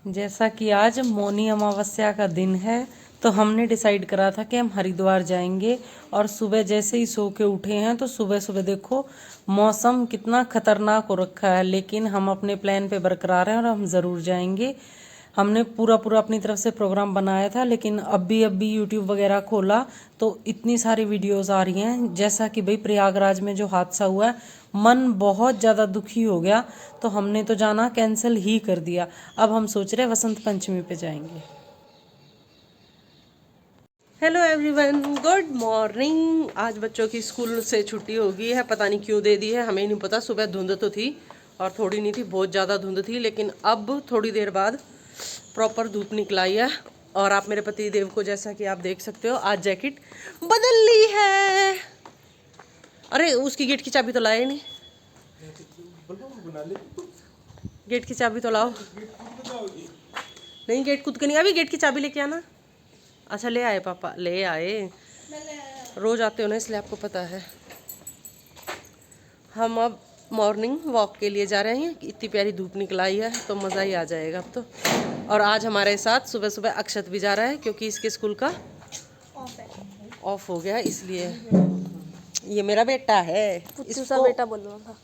जैसा कि आज मौनी अमावस्या का दिन है तो हमने डिसाइड करा था कि हम हरिद्वार जाएंगे। और सुबह जैसे ही सो के उठे हैं तो सुबह सुबह देखो मौसम कितना खतरनाक हो रखा है, लेकिन हम अपने प्लान पे बरकरार हैं और हम ज़रूर जाएंगे। हमने पूरा पूरा अपनी तरफ से प्रोग्राम बनाया था, लेकिन अभी यूट्यूब वगैरह खोला तो इतनी सारी वीडियोस आ रही हैं। जैसा कि भाई प्रयागराज में जो हादसा हुआ है, मन बहुत ज़्यादा दुखी हो गया, तो हमने तो जाना कैंसिल ही कर दिया। अब हम सोच रहे हैं वसंत पंचमी पे जाएंगे। Hello everyone, good morning. आज बच्चों की स्कूल से छुट्टी हो गई है, पता नहीं क्यों दे दी है, हमें नहीं पता। सुबह धुंध तो थी और थोड़ी नहीं थी, बहुत ज़्यादा धुंध थी, लेकिन अब थोड़ी देर बाद प्रॉपर धूप निकलाई है। और आप मेरे पति देव को, जैसा कि आप देख सकते हो, आज जैकेट बदल ली है। अरे उसकी गेट की चाबी तो लाए नहीं, गेट की चाबी तो लाओ। नहीं, गेट कूद के नहीं, अभी गेट की चाबी लेके आना। अच्छा ले आए पापा, ले आए, रोज आते हो ना इसलिए आपको पता है। हम अब मॉर्निंग वॉक के लिए जा रहे हैं। इतनी प्यारी धूप निकल आई है तो मज़ा ही आ जाएगा अब तो। और आज हमारे साथ सुबह सुबह अक्षत भी जा रहा है, क्योंकि इसके स्कूल का ऑफ हो गया, इसलिए। ये मेरा बेटा है, पुच्चू सा बेटा बोल रहा था।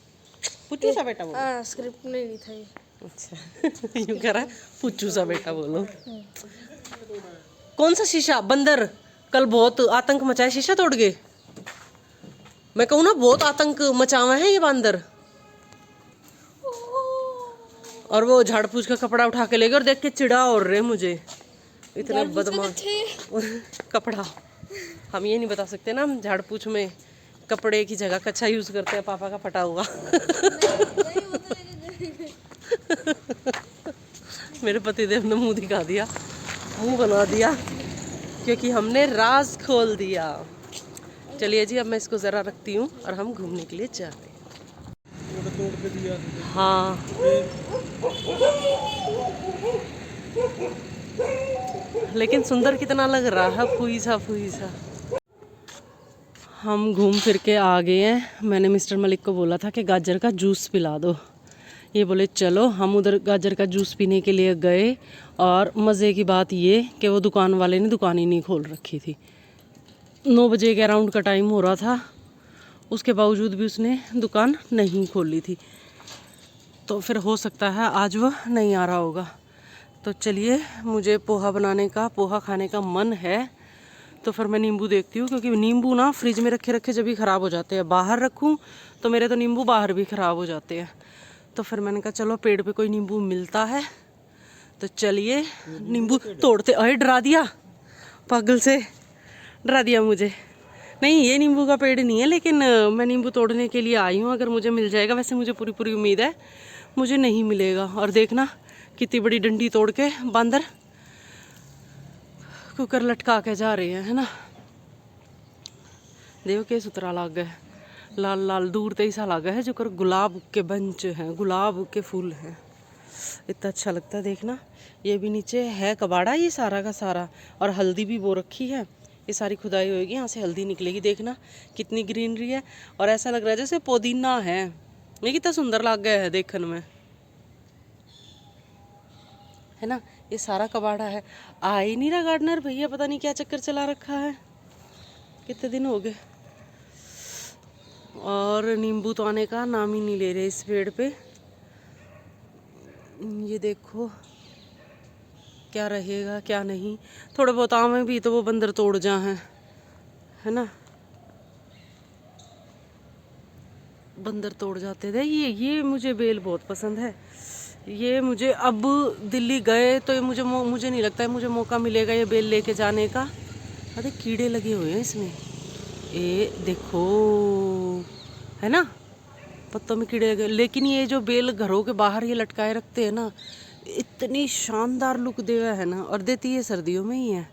पुच्चू सा बेटा बोलो। स्क्रिप्ट में नहीं था ये। अच्छा यूँ कह रहा है पुच्चू सा बेटा बोलो। कौन सा शीशा? बंदर कल बहुत आतंक मचाया, शीशा तोड़ गए। मैं कहूँ ना, बहुत आतंक मचावा है ये बंदर। और वो झाड़ फूस का कपड़ा उठा के ले गए और देख के चिढ़ा और रहे मुझे, इतना बदमाश कपड़ा। हम ये नहीं बता सकते ना, हम झाड़ पूछ में कपड़े की जगह कच्छा यूज करते हैं, पापा का फटा हुआ। मेरे पतिदेव ने मुंह दिखा दिया, मुंह बना दिया, क्योंकि हमने राज खोल दिया। चलिए जी, अब मैं इसको ज़रा रखती हूँ और हम घूमने के लिए जा रहे हैं। हाँ, लेकिन सुंदर कितना लग रहा है, फूई सा फूई सा। हम घूम फिर के आ गए हैं। मैंने मिस्टर मलिक को बोला था कि गाजर का जूस पिला दो, ये बोले चलो। हम उधर गाजर का जूस पीने के लिए गए, और मज़े की बात ये कि वो दुकान वाले ने दुकान ही नहीं खोल रखी थी। 9 बजे के अराउंड का टाइम हो रहा था, उसके बावजूद भी उसने दुकान नहीं खोली थी। तो फिर हो सकता है आज वो नहीं आ रहा होगा। तो चलिए, मुझे पोहा बनाने का, पोहा खाने का मन है, तो फिर मैं नींबू देखती हूँ, क्योंकि नींबू ना फ्रिज में रखे रखे जब भी ख़राब हो जाते हैं। बाहर रखूँ तो मेरे तो नींबू बाहर भी ख़राब हो जाते हैं। तो फिर मैंने कहा चलो पेड़ पे कोई नींबू मिलता है तो चलिए नींबू तोड़ते। अरे डरा दिया, पागल से डरा दिया मुझे। नहीं, ये नींबू का पेड़ नहीं है, लेकिन मैं नींबू तोड़ने के लिए आई हूँ। अगर मुझे मिल जाएगा, वैसे मुझे पूरी पूरी उम्मीद है मुझे नहीं मिलेगा। और देखना कितनी बड़ी डंडी तोड़ के बंदर कुकर लटका के जा रहे हैं, है ना। देखो के सुतरा लाग गए, लाल लाल दूर ते ऐसा लगा है जो कर गुलाब के बंच हैं, गुलाब के फूल हैं। इतना अच्छा लगता है देखना। ये भी नीचे है कबाड़ा, ये सारा का सारा, और हल्दी भी बो रखी है। ये सारी खुदाई होगी, यहाँ से हल्दी निकलेगी। देखना कितनी ग्रीनरी है, और ऐसा लग रहा है जैसे पुदीना है। ये कितना सुंदर लग गया है देखने में, है ना। ये सारा कबाड़ा है। आ ही नहीं रहा गार्डनर भैया, पता नहीं क्या चक्कर चला रखा है, कितने दिन हो गए। और नींबू तो आने का नाम ही नहीं ले रहे इस पेड़ पे। ये देखो क्या रहेगा क्या नहीं। थोड़े बहुत आम है भी तो वो बंदर तोड़ जा हैं, है ना, बंदर तोड़ जाते थे। ये मुझे बेल बहुत पसंद है। ये मुझे, अब दिल्ली गए तो ये मुझे नहीं लगता है मुझे मौका मिलेगा ये बेल लेके जाने का। अरे कीड़े लगे हुए हैं इसमें, ये देखो, है ना, पत्तों में कीड़े लगे। लेकिन ये जो बेल घरों के बाहर ये लटकाए रखते हैं ना, इतनी शानदार लुक देवा है ना। और देती है सर्दियों में ही है।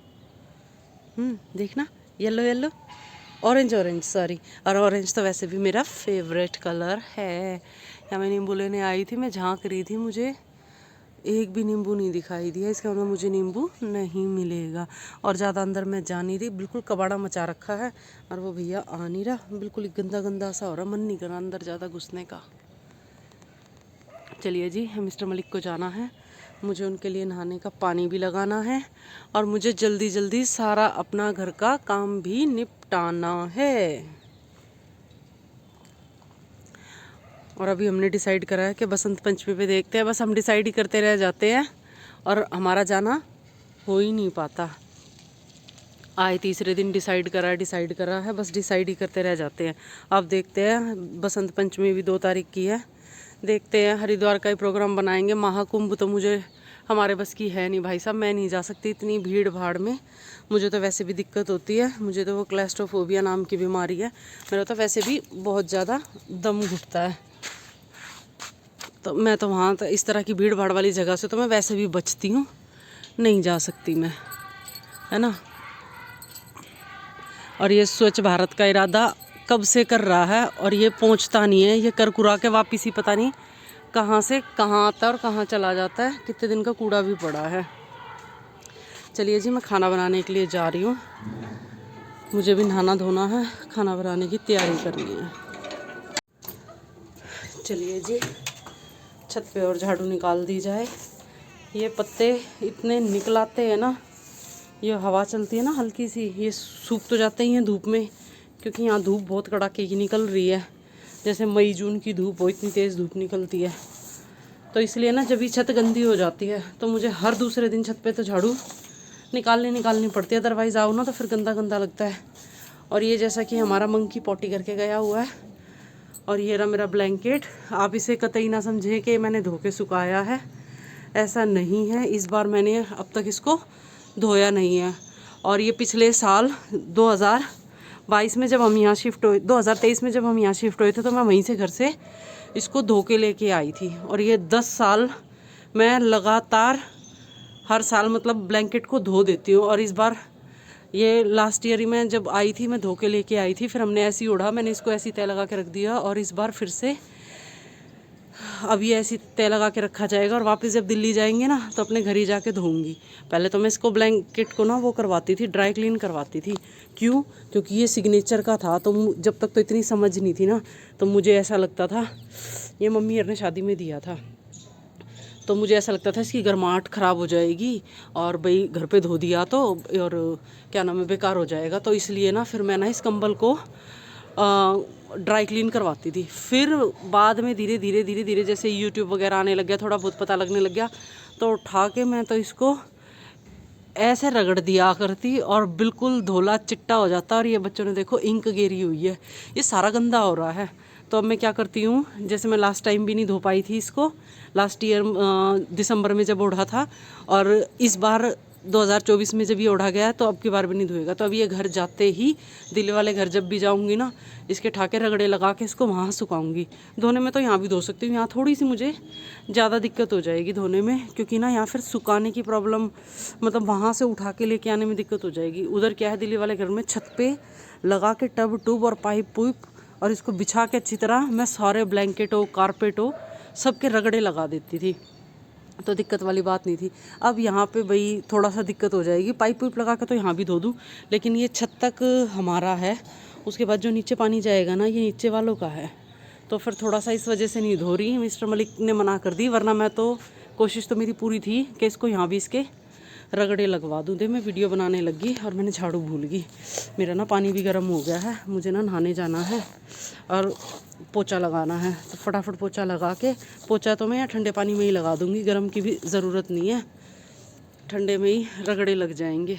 देखना, yellow yellow, orange orange, sorry. और ऑरेंज तो वैसे भी मेरा फेवरेट कलर है। या मैं नींबू लेने आई थी, मैं झांक रही थी, मुझे एक भी नींबू नहीं दिखाई दिया। इसका मतलब मुझे नींबू नहीं मिलेगा। और ज़्यादा अंदर मैं जा नहीं रही, बिल्कुल कबाड़ा मचा रखा है। और वो भैया आ नहीं रहा, बिल्कुल गंदा गंदा सा हो रहा, मन नहीं करा अंदर ज़्यादा घुसने का। चलिए जी, मिस्टर मलिक को जाना है मुझे उनके लिए नहाने का पानी भी लगाना है और मुझे जल्दी जल्दी सारा अपना घर का काम भी निपटाना है। और अभी हमने डिसाइड करा है कि बसंत पंचमी पे देखते हैं, बस हम डिसाइड ही करते रह जाते हैं और हमारा जाना हो ही नहीं पाता। आए तीसरे दिन डिसाइड करा है, बस डिसाइड ही करते रह जाते हैं। अब देखते हैं, बसंत पंचमी भी 2 तारीख की है, देखते हैं हरिद्वार का ही प्रोग्राम बनाएंगे। महाकुंभ तो मुझे हमारे बस की है नहीं भाई साहब, मैं नहीं जा सकती इतनी भीड़ भाड़ में। मुझे तो वैसे भी दिक्कत होती है, मुझे तो वो क्लैस्ट्रोफोबिया नाम की बीमारी है, मेरा तो वैसे भी बहुत ज़्यादा दम घुटता है। तो मैं तो वहाँ तो इस तरह की भीड़ भाड़ वाली जगह से तो मैं वैसे भी बचती हूँ, नहीं जा सकती मैं, है ना। और ये स्वच्छ भारत का इरादा कब से कर रहा है और ये पहुंचता नहीं है, ये कर कुरा के वापिस ही पता नहीं कहाँ से कहाँ आता है और कहाँ चला जाता है। कितने दिन का कूड़ा भी पड़ा है। चलिए जी, मैं खाना बनाने के लिए जा रही हूँ, मुझे भी नहाना धोना है, खाना बनाने की तैयारी करनी है। चलिए जी, छत पे और झाड़ू निकाल दी जाए। ये पत्ते इतने निकलाते हैं ना, ये हवा चलती है ना हल्की सी, ये सूख तो जाते ही हैं धूप में, क्योंकि यहाँ धूप बहुत कड़ाके की निकल रही है, जैसे मई जून की धूप हो, इतनी तेज़ धूप निकलती है। तो इसलिए ना जब ये छत गंदी हो जाती है तो मुझे हर दूसरे दिन छत पे तो झाड़ू निकालनी पड़ती है, अदरवाइज़ आओ ना तो फिर गंदा गंदा लगता है। और ये जैसा कि हमारा मंकी पॉटी करके गया हुआ है, और ये रहा मेरा ब्लैंकेट। आप इसे कतई ना समझें कि मैंने धो के सुखाया है, ऐसा नहीं है। इस बार मैंने अब तक इसको धोया नहीं है। और ये पिछले साल 2022 में जब हम यहाँ शिफ्ट हुए, 2023 में जब हम यहाँ शिफ्ट हुए थे, तो मैं वहीं से घर से इसको धो के लेके आई थी। और ये 10 साल मैं लगातार हर साल मतलब ब्लैंकेट को धो देती हूँ। और इस बार ये लास्ट ईयर ही मैं जब आई थी, मैं धो के लेके आई थी, फिर हमने ऐसे ही ओढ़ा, मैंने इसको ऐसी तय लगा के रख दिया। और इस बार फिर से अब ये ऐसी तय लगा के रखा जाएगा, और वापस जब दिल्ली जाएंगे ना तो अपने घर ही जाके धोऊंगी। पहले तो मैं इसको ब्लैंकेट को ना वो करवाती थी, ड्राई क्लीन करवाती थी। क्यों? क्योंकि ये सिग्नेचर का था, तो जब तक तो इतनी समझ नहीं थी ना, तो मुझे ऐसा लगता था, ये मम्मी ने शादी में दिया था, तो मुझे ऐसा लगता था इसकी गर्माहट ख़राब हो जाएगी और भाई घर पे धो दिया तो और क्या नाम है बेकार हो जाएगा। तो इसलिए ना फिर मैं ना इस कंबल को ड्राई क्लीन करवाती थी। फिर बाद में धीरे धीरे जैसे यूट्यूब वगैरह आने लग गया, थोड़ा बहुत पता लगने लग गया, तो उठा के मैं तो इसको ऐसे रगड़ दिया करती और बिल्कुल धोला चिट्टा हो जाता। और ये बच्चों ने देखो इंक गेरी हुई है, ये सारा गंदा हो रहा है। तो अब मैं क्या करती हूँ, जैसे मैं लास्ट टाइम भी नहीं धो पाई थी इसको, लास्ट ईयर दिसंबर में जब ओढ़ा था, और इस बार 2024 में जब ये ओढ़ा गया तो अब की बार भी नहीं धोएगा। तो अब ये घर जाते ही, दिल्ली वाले घर जब भी जाऊँगी ना, इसके ठाके रगड़े लगा के इसको वहाँ सुखाऊंगी। धोने में तो यहाँ भी धो सकती हूँ, यहाँ थोड़ी सी मुझे ज़्यादा दिक्कत हो जाएगी धोने में, क्योंकि ना यहाँ फिर सुखाने की प्रॉब्लम, मतलब वहाँ से उठा के लेके आने में दिक्कत हो जाएगी। उधर क्या है, दिल्ली वाले घर में छत पे लगा के टब टूब और पाइप पुइप, और इसको बिछा के अच्छी तरह मैं सारे ब्लैंकेट हो कारपेट हो सबके रगड़े लगा देती थी, तो दिक्कत वाली बात नहीं थी। अब यहाँ पे भाई थोड़ा सा दिक्कत हो जाएगी, पाइप पुइप लगा के तो यहाँ भी धो दूँ, लेकिन ये छत तक हमारा है, उसके बाद जो नीचे पानी जाएगा ना, ये नीचे वालों का है, तो फिर थोड़ा सा इस वजह से नहीं धो रही। मिस्टर मलिक ने मना कर दी, वरना मैं तो कोशिश तो मेरी पूरी थी कि इसको यहाँ भी इसके रगड़े लगवा दूँ। दे मैं वीडियो बनाने लगी और मैंने झाड़ू भूल गई। मेरा ना पानी भी गर्म हो गया है, मुझे ना नहाने जाना है और पोछा लगाना है, तो फटाफट पोछा लगा के, पोछा तो मैं यहाँ ठंडे पानी में ही लगा दूँगी, गर्म की भी ज़रूरत नहीं है, ठंडे में ही रगड़े लग जाएंगे।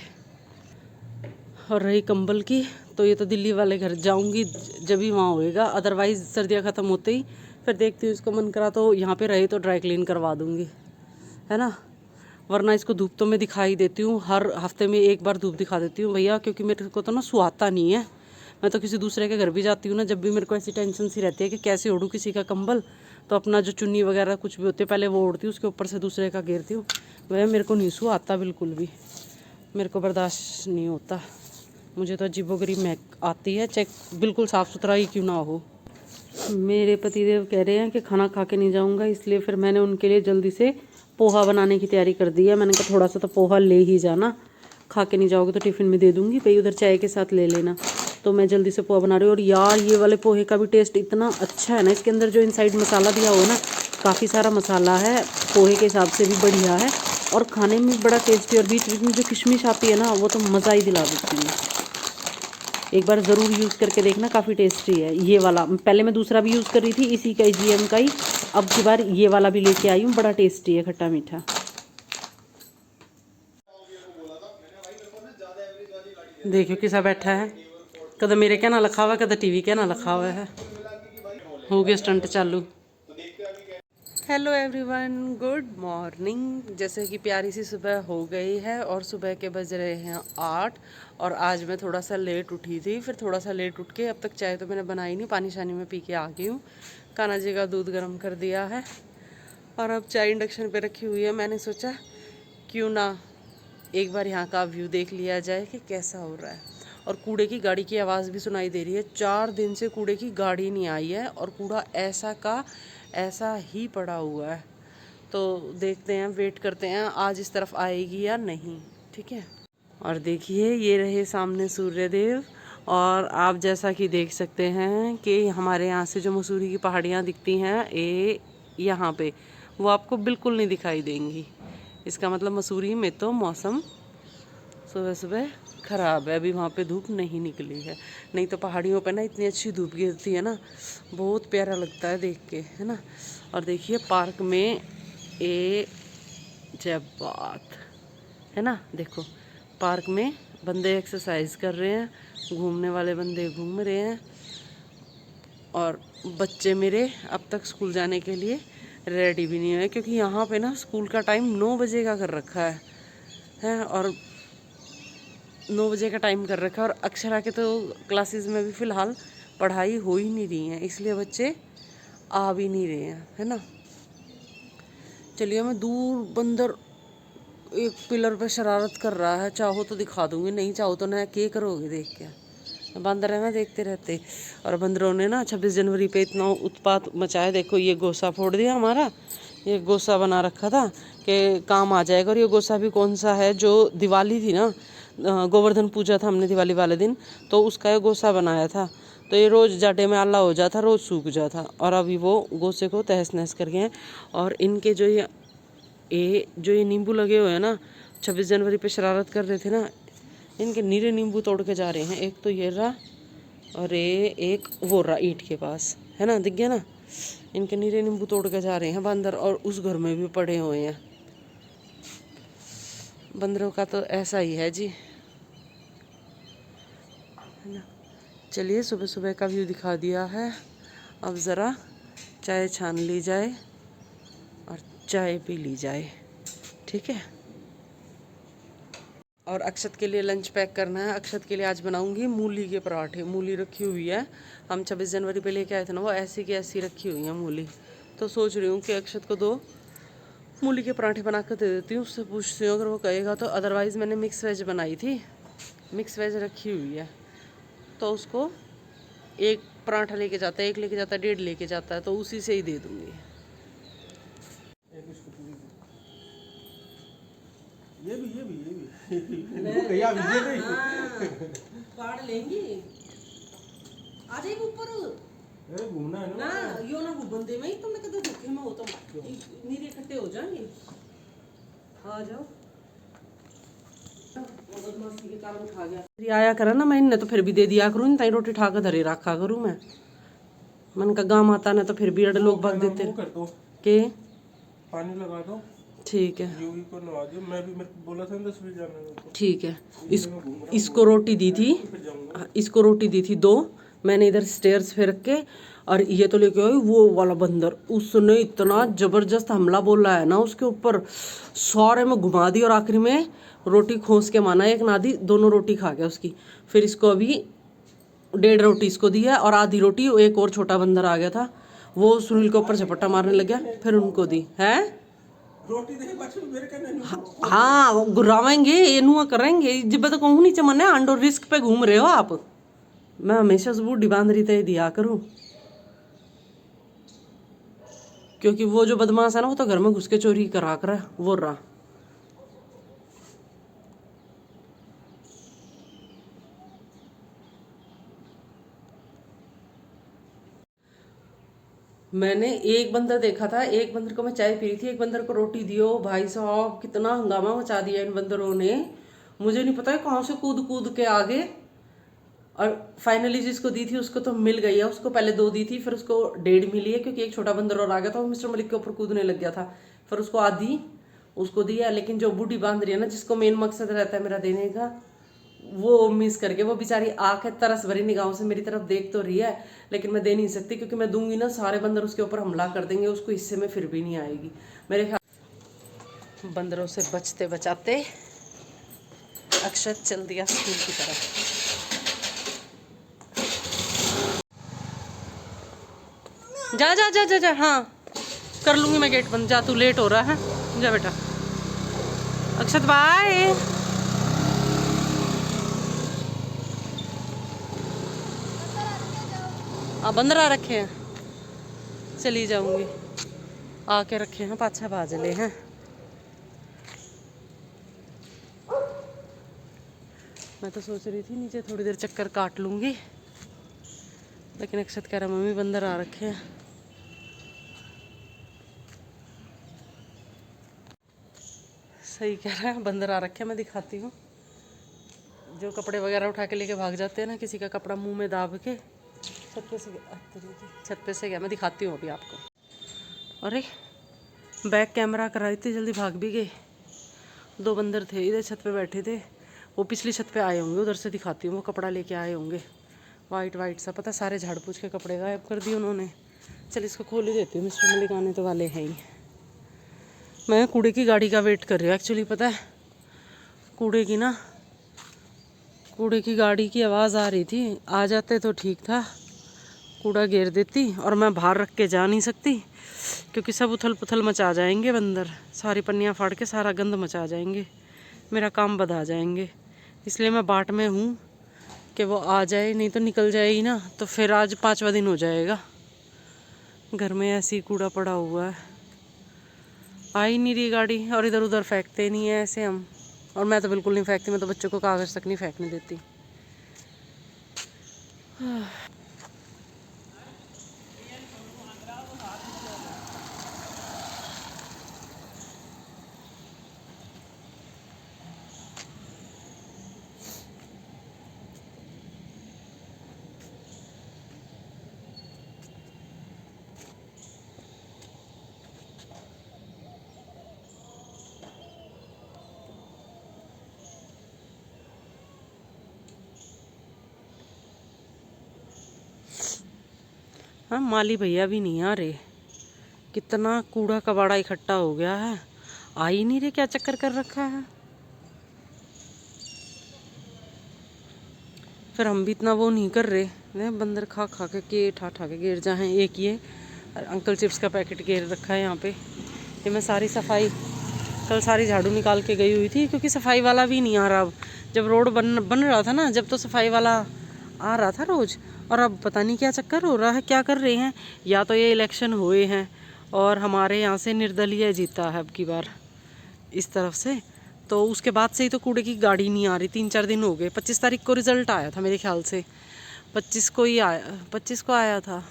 और रही कंबल की, तो ये तो दिल्ली वाले घर जाऊँगी जब भी वहाँ होएगा, अदरवाइज़ सर्दियाँ ख़त्म होते ही फिर देखती हूँ, इसको मन करा तो यहाँ पे रहे तो ड्राई क्लीन करवा दूँगी, है ना। वरना इसको धूप तो मैं दिखा ही देती हूँ, हर हफ्ते में एक बार धूप दिखा देती हूँ भैया, क्योंकि मेरे को तो ना सुहाता नहीं है। मैं तो किसी दूसरे के घर भी जाती हूँ ना, जब भी मेरे को ऐसी टेंशन सी रहती है कि कैसे ओढ़ूँ किसी का कंबल, तो अपना जो चुन्नी वगैरह कुछ भी होती है पहले वो ओढ़ती हूँ, उसके ऊपर से दूसरे का घेरती हूँ। वह मेरे को नहीं सुहाता बिल्कुल भी, मेरे को बर्दाश्त नहीं होता, मुझे तो अजीबोगरीब महक आती है, चेक बिल्कुल साफ़ सुथरा ही क्यों ना हो। मेरे पतिदेव कह रहे हैं कि खाना खा के नहीं जाऊँगा, इसलिए फिर मैंने उनके लिए जल्दी से पोहा बनाने की तैयारी कर दी है। मैंने कहा थोड़ा सा तो पोहा ले ही जाना, खा के नहीं जाओगे तो टिफ़िन में दे दूँगी, भाई उधर चाय के साथ ले लेना। तो मैं जल्दी से पोहा बना रही हूँ। और यार ये वाले पोहे का भी टेस्ट इतना अच्छा है ना, इसके अंदर जो इनसाइड मसाला दिया हुआ है ना, काफ़ी सारा मसाला है, पोहे के हिसाब से भी बढ़िया है और खाने में भी बड़ा टेस्टी। और बीच बीच में जो किशमिश आती है ना, वो तो मज़ा ही दिला देती है। एक बार ज़रूर यूज़ करके देखना, काफ़ी टेस्टी है ये वाला। पहले मैं दूसरा भी यूज़ कर रही थी, इसी का GM का ही। अब की बार ये वाला भी लेके आई हूँ, बड़ा टेस्टी है, खट्टा मीठा। देखियो किसा बैठा है, कदा मेरे क्या ना लिखा हुआ है, कदा टीवी क्या ना लिखा हुआ है। हो गया स्टंट चालू। Hello everyone, good morning. जैसे कि प्यारी सी सुबह हो गई है और सुबह के बज रहे हैं 8। और आज मैं थोड़ा सा लेट उठी थी, फिर थोड़ा सा लेट उठ के अब तक चाय तो मैंने बनाई नहीं, पानी शानी में पी के आ गई हूँ। कान्हा जी का दूध गर्म कर दिया है और अब चाय इंडक्शन पे रखी हुई है। मैंने सोचा क्यों ना एक बार यहाँ का व्यू देख लिया जाए कि कैसा हो रहा है। और कूड़े की गाड़ी की आवाज़ भी सुनाई दे रही है। 4 दिन से कूड़े की गाड़ी नहीं आई है और कूड़ा ऐसा का ऐसा ही पड़ा हुआ है। तो देखते हैं, वेट करते हैं आज इस तरफ आएगी या नहीं। ठीक है। और देखिए ये रहे सामने सूर्य देव। और आप जैसा कि देख सकते हैं कि हमारे यहाँ से जो मसूरी की पहाड़ियाँ दिखती हैं, ये यहाँ पे वो आपको बिल्कुल नहीं दिखाई देंगी। इसका मतलब मसूरी में तो मौसम सुबह सुबह ख़राब है, अभी वहाँ पे धूप नहीं निकली है। नहीं तो पहाड़ियों पे ना इतनी अच्छी धूप गिरती है ना, बहुत प्यारा लगता है देख के, है ना। और देखिए पार्क में जब बात है ना, देखो पार्क में बंदे एक्सरसाइज कर रहे हैं, घूमने वाले बंदे घूम रहे हैं और बच्चे मेरे अब तक स्कूल जाने के लिए रेडी भी नहीं हुए, क्योंकि यहाँ पे ना स्कूल का टाइम 9 बजे का कर रखा है और 9 बजे का टाइम कर रखा है। और अक्षरा के तो क्लासेस में भी फ़िलहाल पढ़ाई हो ही नहीं रही है, इसलिए बच्चे आ भी नहीं रहे हैं, है ना। चलिए, मैं दूर बंदर एक पिलर पे शरारत कर रहा है, चाहो तो दिखा दूंगी, नहीं चाहो तो ना क्या करोगे देख के। बंदर है ना, देखते रहते। और बंदरों ने ना 26 जनवरी पे इतना उत्पात मचाया। देखो ये गोसा फोड़ दिया हमारा, ये गोसा बना रखा था कि काम आ जाएगा। और ये गोसा भी कौन सा है, जो दिवाली थी ना, गोवर्धन पूजा था हमने दिवाली वाले दिन, तो उसका ये गोसा बनाया था। तो ये रोज़ जाटे में आला हो जाता, रोज़ सूख जाता। और अभी वो गोसे को तहस नहस कर गए हैं। और इनके जो ये नींबू लगे हुए हैं ना, 26 जनवरी पे शरारत कर रहे थे ना, इनके नीरे नींबू तोड़ के जा रहे हैं। एक तो ये रहा और ये एक वो रहा ईंट के पास, है ना, दिख गया ना। इनके नीरे नींबू तोड़ के जा रहे हैं बंदर, और उस घर में भी पड़े हुए हैं। बंदरों का तो ऐसा ही है जी, है ना। चलिए, सुबह सुबह का व्यू दिखा दिया है, अब ज़रा चाय छान ली जाए और चाय पी ली जाए। ठीक है। और अक्षत के लिए लंच पैक करना है। अक्षत के लिए आज बनाऊंगी मूली के पराठे। मूली रखी हुई है, हम 26 जनवरी पे लेके आए थे ना, वो ऐसी की ऐसी रखी हुई है मूली। तो सोच रही हूँ कि अक्षत को 2 मूली के पराठे बना कर दे देती हूँ, उससे पूछती हूँ अगर वो कहेगा तो। अदरवाइज़ मैंने मिक्स वेज बनाई थी, मिक्स वेज रखी हुई है, तो उसको एक पराठा लेके जाता है, एक लेके जाता है, 1.5 लेके जाता है, तो उसी से ही दे दूँगी। ये भी या ये नहीं काट लेंगी, आ जाएगी ऊपर। अरे घूमना है ना यो ना बंदे में ही तुमने कदे धोखे में हो, तुम नीरे इकट्ठे हो जाएंगे। आ जाओ, बदमाशी के कारण खा गया। आया करा ना, मैं इन्हें तो फिर भी दे दिया करूँ, ताई रोटी ठा कर धरे रखा करूँ मैं। मन का गाँव आता ना तो फिर भी अड़े लोग भाग देते कर दो, के पानी लगा दो, ठीक है। यूवी को नवा दियो। मैं भी, मेरे को बोला था 10 बजे जाना है तो। ठीक है। इसको रोटी दी थी, इसको रोटी दी थी 2, मैंने इधर स्टेयर्स पे रख के। और ये तो लेके आई वो वाला बंदर, उसने इतना जबरदस्त हमला बोला है ना उसके ऊपर, सारे में घुमा दी और आखिरी में रोटी खोस के माना, एक ना दी, दोनों रोटी खा गया उसकी। फिर इसको अभी 1.5 रोटी इसको दी है और आधी रोटी एक और छोटा बंदर आ गया था, वो सुनील के ऊपर झपट्टा मारने लग गया, फिर उनको दी है। रोटी दे बच्चे मेरे कहने हाँ, गुर्रावेंगे, ये नुआ करेंगे। जब तक कहूँ नहीं चमन है, अंडो रिस्क पे घूम रहे हो आप। मैं हमेशा से बूढ़ी बांदरी तय दिया करूँ, क्योंकि वो जो बदमाश है ना, वो तो घर में घुस के चोरी करा कर वो रहा। मैंने एक बंदर देखा था, एक बंदर को मैं चाय पी रही थी, एक बंदर को रोटी दियो। भाई साहब कितना हंगामा मचा दिया इन बंदरों ने, मुझे नहीं पता है कहाँ से कूद कूद के आगे। और फाइनली जिसको दी थी उसको तो मिल गई है, उसको पहले 2 दी थी, फिर उसको 1.5 मिली है, क्योंकि एक छोटा बंदर और आ गया था, वो मिस्टर मलिक के ऊपर कूदने लग गया था। फिर उसको आधी उसको दिया, लेकिन जो बूढ़ी बांध रही है ना, जिसको मेन मकसद रहता है मेरा देने का, वो मिस करके, वो बेचारी आंखें तरस भरी निगाहों से मेरी तरफ देख तो रही है, लेकिन मैं दे नहीं सकती, क्योंकि मैं दूंगी ना सारे बंदर उसके ऊपर हमला कर देंगे, उसको हिस्से में फिर भी नहीं आएगी मेरे ख्याल। बंदरों से बचते बचाते अक्षत चल दिया स्कूल की तरफ। जा जा जा जा जा, हाँ कर लूंगी मैं गेट बंद, जा तू लेट हो रहा है, जा बेटा। अक्षत बाय। बंदर आ रखे हैं, चली जाऊंगी, आके रखे हैं, पाछा बाजले हैं। मैं तो सोच रही थी नीचे थोड़ी देर चक्कर काट लूंगी, लेकिन अक्षत कह रहा मम्मी बंदर आ रखे हैं। सही कह रहा है, बंदर आ रखे हैं। मैं दिखाती हूँ, जो कपड़े वगैरह उठा के लेके भाग जाते हैं ना, किसी का कपड़ा मुंह में दाब के, छत पे से गया। मैं दिखाती हूँ अभी आपको। अरे बैक कैमरा करा इतनी जल्दी भाग भी गए। 2 बंदर थे इधर छत पे बैठे थे, वो पिछली छत पे आए होंगे, उधर से दिखाती हूँ। वो कपड़ा लेके आए होंगे वाइट वाइट सा, पता सारे झाड़ पूछ के कपड़े गायब कर दिए उन्होंने। चल इसको खोल ही देती हूँ, मिस्टर मलिक आने तो वाले हैं ही। मैं कूड़े की गाड़ी का वेट कर रही हूँ एक्चुअली, पता है कूड़े की गाड़ी की आवाज़ आ रही थी, आ जाते तो ठीक था, कूड़ा घेर देती। और मैं बाहर रख के जा नहीं सकती, क्योंकि सब उथल पुथल मचा जाएंगे बंदर, सारी पन्नियाँ फाड़ के सारा गंद मचा जाएंगे, मेरा काम बधा जाएंगे। इसलिए मैं बाट में हूँ कि वो आ जाए, नहीं तो निकल जाएगी ना, तो फिर आज 5वां दिन हो जाएगा। घर में ऐसी कूड़ा पड़ा हुआ है, आ ही नहीं रही गाड़ी, और इधर उधर फेंकते नहीं है ऐसे हम। और मैं तो बिल्कुल नहीं फेंकती, मैं तो बच्चों को कागज़ तक नहीं फेंकने देती। हाँ माली भैया भी नहीं आ रहे, कितना कूड़ा कबाड़ा इकट्ठा हो गया है, आ ही नहीं रहे, क्या चक्कर कर रखा है। फिर हम भी इतना वो नहीं कर रहे, बंदर खा खा के ठा ठा के गिर जाए। एक ये अंकल चिप्स का पैकेट गिर रखा है यहाँ पे। ये मैं सारी सफाई कल सारी झाड़ू निकाल के गई हुई थी, क्योंकि सफाई वाला भी नहीं आ रहा। अब जब रोड बन रहा था ना, जब तो सफाई वाला आ रहा था रोज, और अब पता नहीं क्या चक्कर हो रहा है, क्या कर रहे हैं। या तो ये इलेक्शन हुए हैं और हमारे यहाँ से निर्दलीय जीता है अब की बार इस तरफ से, तो उसके बाद से ही तो कूड़े की गाड़ी नहीं आ रही। 3-4 दिन हो गए। 25 तारीख को रिजल्ट आया था मेरे ख्याल से, 25 को ही आया, 25 को आया था,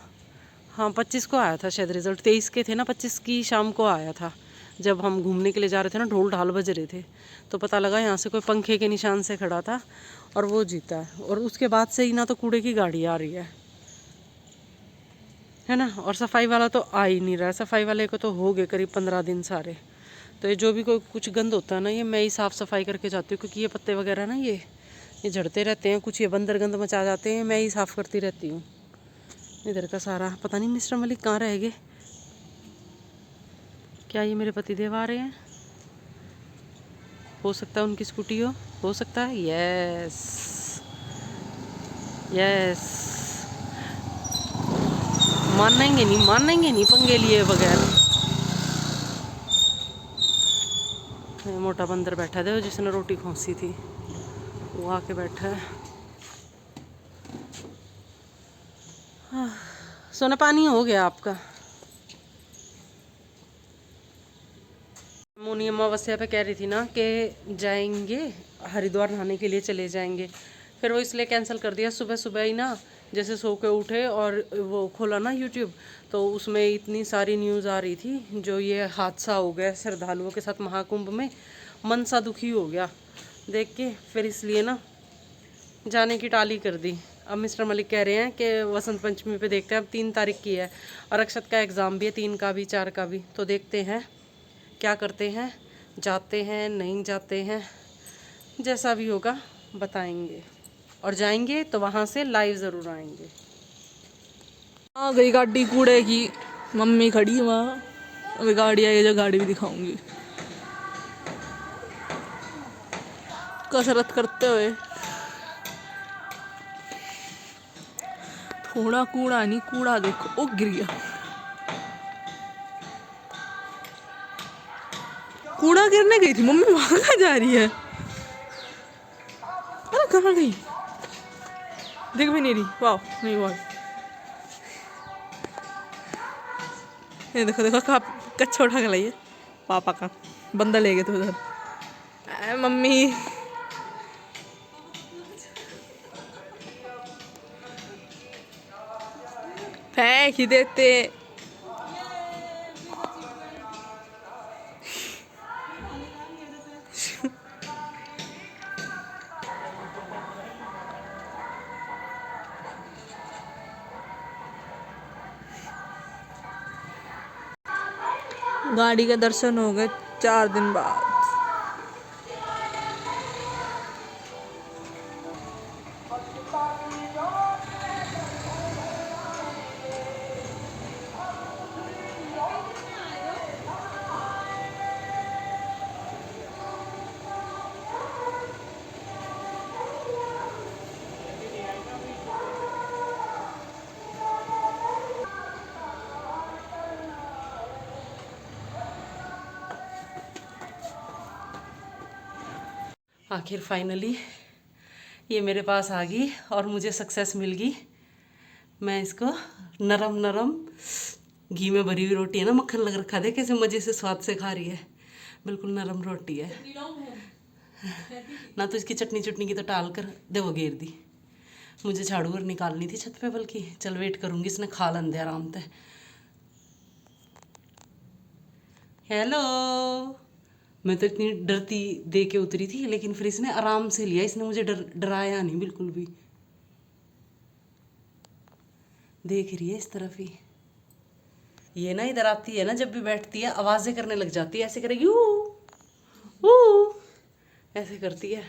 हाँ 25 को आया था शायद रिजल्ट। 23 के थे ना, 25 की शाम को आया था। जब हम घूमने के लिए जा रहे थे ना, ढोल ढाल बज रहे थे, तो पता लगा यहाँ से कोई पंखे के निशान से खड़ा था और वो जीता है। और उसके बाद से ही ना तो कूड़े की गाड़ी आ रही है ना, और सफाई वाला तो आ ही नहीं रहा है। सफाई वाले को तो हो गए करीब 15 दिन सारे। तो ये जो भी कोई कुछ गंद होता है ना, ये मैं ही साफ़ सफाई करके जाती हूँ, क्योंकि ये पत्ते वगैरह ना ये झड़ते रहते हैं, कुछ ये बंदर गंद मचा जाते हैं, मैं ही साफ़ करती रहती हूँ इधर का सारा। पता नहीं मिस्टर मलिक कहाँ रह गए, क्या ये मेरे पतिदेव आ रहे हैं? हो सकता है उनकी स्कूटी हो सकता है। यस यस, मानेंगे नहीं पंगे लिए बगैर। मोटा बंदर बैठा था जिसने रोटी खोसी थी, वो आके बैठा है। सोना पानी हो गया आपका? मोनी अमावस्या पे कह रही थी ना कि जाएंगे हरिद्वार नहाने के लिए, चले जाएंगे, फिर वो इसलिए कैंसिल कर दिया। सुबह सुबह ही ना जैसे सो के उठे और वो खोला ना यूट्यूब, तो उसमें इतनी सारी न्यूज़ आ रही थी जो ये हादसा हो गया श्रद्धालुओं के साथ महाकुंभ में। मन सा दुखी हो गया देख के, फिर इसलिए ना जाने की टाली कर दी। अब मिस्टर मलिक कह रहे हैं कि वसंत पंचमी पे देखते हैं, अब 3 तारीख की है और अक्षत का एग्ज़ाम भी है, 3 का भी 4 का भी, तो देखते हैं क्या करते हैं, जाते हैं नहीं जाते हैं, जैसा भी होगा बताएंगे। और जाएंगे तो वहाँ से लाइव ज़रूर आएंगे। आ गई गाड़ी कूड़े की, मम्मी खड़ी वहाँ, अभी गाड़ी आई है जो गाड़ी भी दिखाऊंगी। कसरत करते हुए, थोड़ा कूड़ा नहीं, कूड़ा देखो, ओ गिर गया। कूड़ा गिरने गई थी मम्मी, वहां कहाँ जा रही है? अरे कहाँ गई, दिख भी नहीं रही। वाह, नहीं वाह, ये देखो देखो कहाँ कच्चा उठा के लाइए, पापा का बंदा ले गए थे उधर। मम्मी फेंक ही देते। गाड़ी के दर्शन हो गए 4 दिन बाद। आखिर फाइनली ये मेरे पास आ गई और मुझे सक्सेस मिल गई। मैं इसको नरम नरम घी में भरी हुई रोटी है ना, मक्खन लग रखा, दे कैसे मज़े से स्वाद से खा रही है, बिल्कुल नरम रोटी है ना। तो इसकी चटनी चटनी की तो टाल कर दे वो घेर दी। मुझे झाड़ू और निकालनी थी छत पे, बल्कि चल वेट करूँगी, इसने खा लन दे आराम से। हेलो, मैं तो इतनी डरती दे के उतरी थी, लेकिन फिर इसने आराम से लिया, इसने मुझे डराया नहीं बिल्कुल भी। देख रही है इस तरफ ही, ये ना इधर आती है ना, जब भी बैठती है आवाज़ें करने लग जाती है, ऐसे करेगी ऊ ऐसे करती है।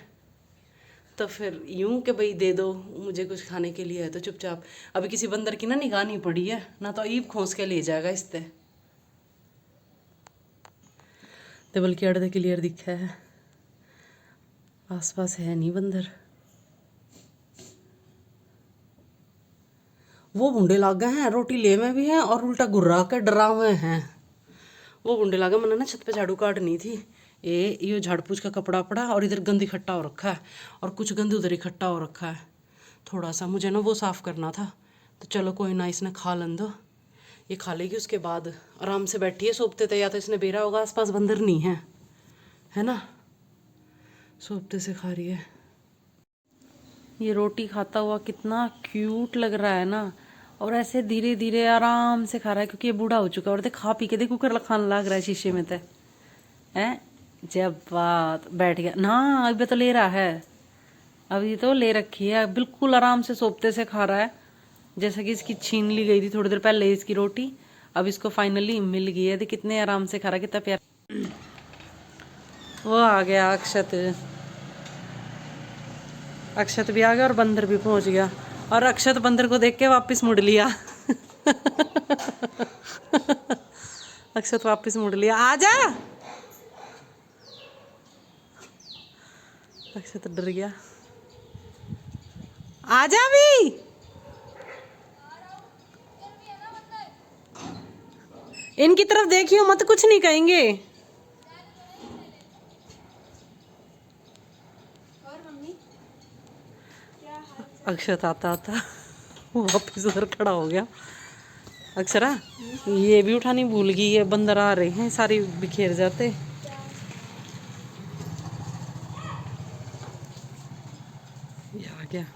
तो फिर यूं कि भाई दे दो मुझे कुछ खाने के लिए है तो चुपचाप। अभी किसी बंदर की ना निगाह नहीं पड़ी है ना, तो ईब खोस के ले जाएगा इससे। तो बल्कि अर्ध क्लियर दिखा है, आसपास है नहीं बंदर। वो बुंडे लाग गए हैं, रोटी ले में भी हैं और उल्टा गुर्रा के डरा हुए हैं। वो बुंडे लागे, मैंने ना छत पे झाड़ू काटनी थी, ये झाड़ पूछ का कपड़ा पड़ा और इधर गंद इकट्ठा हो रखा है और कुछ गंद उधर इकट्ठा हो रखा है। थोड़ा सा मुझे ना वो साफ़ करना था, तो चलो कोई ना, इसने खा लन दो, ये खा लेगी, उसके बाद आराम से बैठी है सोपते थे, या तो इसने बेरा होगा, आसपास बंदर नहीं है ना, सोपते से खा रही है। ये रोटी खाता हुआ कितना क्यूट लग रहा है ना, और ऐसे धीरे धीरे आराम से खा रहा है, क्योंकि ये बूढ़ा हो चुका है। और देख खा पी के देख कुकर खाने लग रहा है शीशे में, तो है जब बात बैठ गया ना, अभी तो ले रहा है, अभी तो ले रखी है, बिल्कुल आराम से सोपते से खा रहा है, जैसे कि इसकी छीन ली गई थी थोड़ी देर पहले इसकी रोटी, अब इसको फाइनली मिल गई है। देख कितने आराम से खा रहा है, कितना प्यार। वो आ गया अक्षत, अक्षत भी आ गया और बंदर भी पहुंच गया, और अक्षत बंदर को देख के वापस मुड़ लिया अक्षत वापस मुड़ लिया, आजा। अक्षत डर गया, आजा भी। इनकी तरफ देखियो मत, कुछ नहीं कहेंगे। अक्षत आता आता वापिस उधर खड़ा हो गया। अक्षरा ये भी उठानी भूल गई है, बंदर आ रहे हैं, सारी बिखेर जाते। ये आ गया,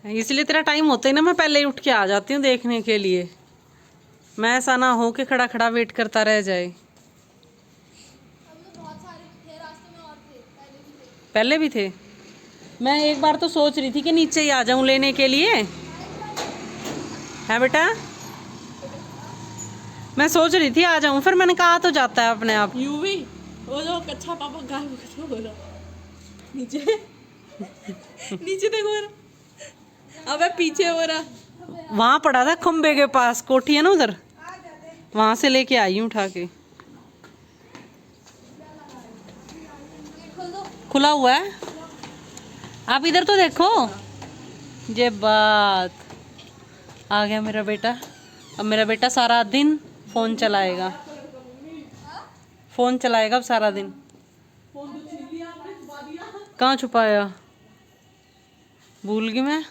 इसलिए तेरा टाइम होता ही ना, मैं पहले ही उठ के आ जाती हूँ देखने के लिए। मैं ऐसा ना हो कि खड़ा खड़ा वेट करता रह जाए। पहले भी थे। मैं एक बार तो सोच रही थी कि नीचे ही आ जाऊं लेने के लिए, है बेटा। मैं सोच रही थी आ जाऊं, फिर मैंने कहा तो जाता है अपने आप। यू भी वो जो कच्चा पापा गाय वो बोला नीचे नीचे देखो मेरा। अबे पीछे हो रहा, वहां पड़ा था खंबे के पास, कोठी है ना उधर, वहां से लेके आई हूँ उठा के। खुला हुआ है, आप इधर तो देखो। ये बात, आ गया मेरा बेटा। अब मेरा बेटा सारा दिन फोन चलाएगा, फोन चलाएगा अब सारा दिन। कहाँ छुपाया, भूल गई मैं।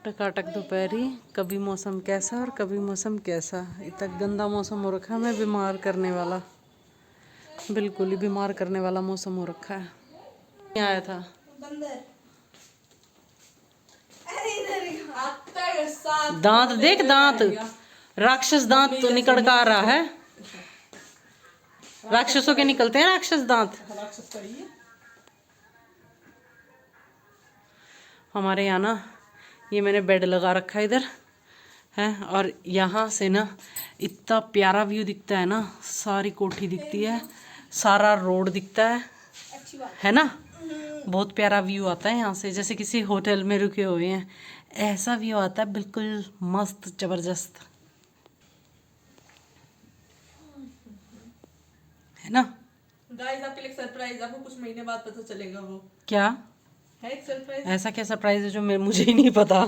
टकाटक दोपहरी, कभी मौसम कैसा और कभी मौसम कैसा। इतना गंदा मौसम हो रखा है, मैं बीमार करने वाला, बिल्कुल ही बीमार करने वाला मौसम हो रखा है। नहीं आया था दांत देख, दांत राक्षस दांत तो निकल का आ रहा है। राक्षसों के निकलते हैं राक्षस दांत। हमारे यहाँ ना ये मैंने बेड लगा रखा है इधर है, और यहाँ से ना इतना प्यारा व्यू दिखता है ना, सारी कोठी दिखती है, सारा रोड दिखता है ना। बहुत प्यारा व्यू आता है यहाँ से, जैसे किसी होटल में रुके हुए हैं, ऐसा व्यू आता है, बिल्कुल मस्त जबरदस्त, है ना। गाइस आपके लिए सरप्राइज, आपको कुछ महीने बाद पता चलेगा वो क्या है, एक सरप्राइज। ऐसा क्या सरप्राइज है जो मुझे ही नहीं पता।